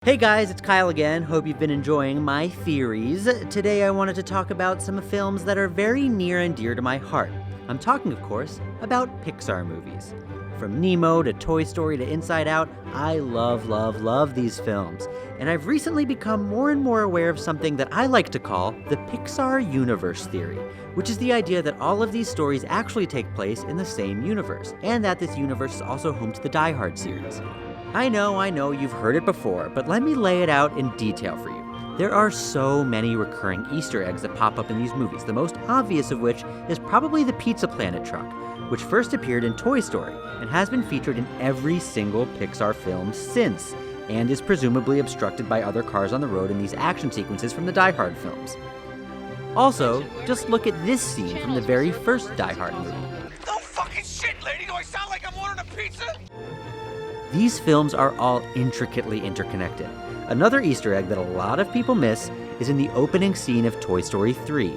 Hey guys, it's Kyle again. Hope you've been enjoying my theories. Today I wanted to talk about some films that are very near and dear to my heart. I'm talking, of course, about Pixar movies. From Nemo to Toy Story to Inside Out, I love these films. And I've recently become more and more aware of something that I like to call the Pixar universe theory, which is the idea that all of these stories actually take place in the same universe, and that this universe is also home to the Die Hard series. I know, you've heard it before, but let me lay it out in detail for you. There are so many recurring Easter eggs that pop up in these movies, the most obvious of which is probably the Pizza Planet truck, which first appeared in Toy Story and has been featured in every single Pixar film since, and is presumably obstructed by other cars on the road in these action sequences from the Die Hard films. Also, just look at this scene from the very first Die Hard movie. No fucking shit, lady! Do I sound like I'm ordering a pizza? These films are all intricately interconnected. Another Easter egg that a lot of people miss is in the opening scene of Toy Story 3.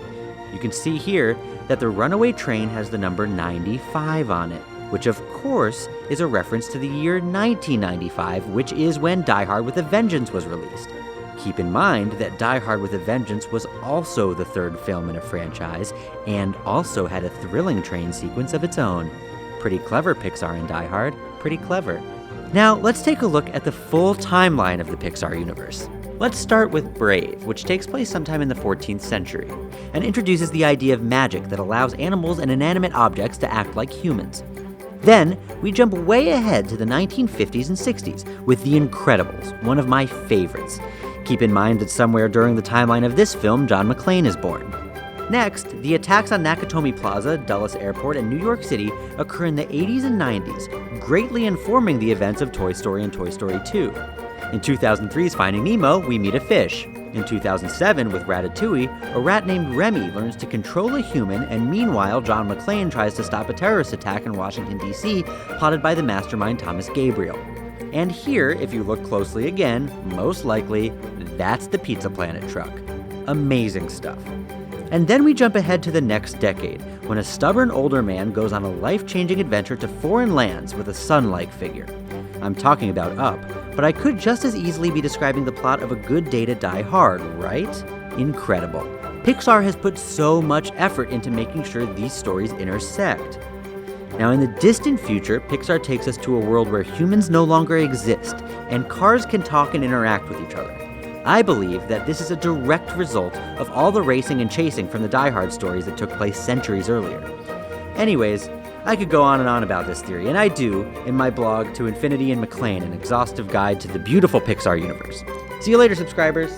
You can see here that the runaway train has the number 95 on it, which of course is a reference to the year 1995, which is when Die Hard with a Vengeance was released. Keep in mind that Die Hard with a Vengeance was also the third film in a franchise, and also had a thrilling train sequence of its own. Pretty clever, Pixar and Die Hard, pretty clever. Now, let's take a look at the full timeline of the Pixar universe. Let's start with Brave, which takes place sometime in the 14th century, and introduces the idea of magic that allows animals and inanimate objects to act like humans. Then, we jump way ahead to the 1950s and 60s with The Incredibles, one of my favorites. Keep in mind that somewhere during the timeline of this film, John McClane is born. Next, the attacks on Nakatomi Plaza, Dulles Airport, and New York City occur in the 80s and 90s, greatly informing the events of Toy Story and Toy Story 2. In 2003's Finding Nemo, we meet a fish. In 2007, with Ratatouille, a rat named Remy learns to control a human, and meanwhile, John McClane tries to stop a terrorist attack in Washington, D.C., plotted by the mastermind Thomas Gabriel. And here, if you look closely again, most likely, that's the Pizza Planet truck. Amazing stuff. And then we jump ahead to the next decade, when a stubborn older man goes on a life-changing adventure to foreign lands with a son-like figure. I'm talking about Up, but I could just as easily be describing the plot of A Good Day to Die Hard, right? Incredible. Pixar has put so much effort into making sure these stories intersect. Now, in the distant future, Pixar takes us to a world where humans no longer exist, and cars can talk and interact with each other. I believe that this is a direct result of all the racing and chasing from the Die Hard stories that took place centuries earlier. Anyways, I could go on and on about this theory, and I do in my blog To Infinity and McClane, an exhaustive guide to the beautiful Pixar universe. See you later, subscribers!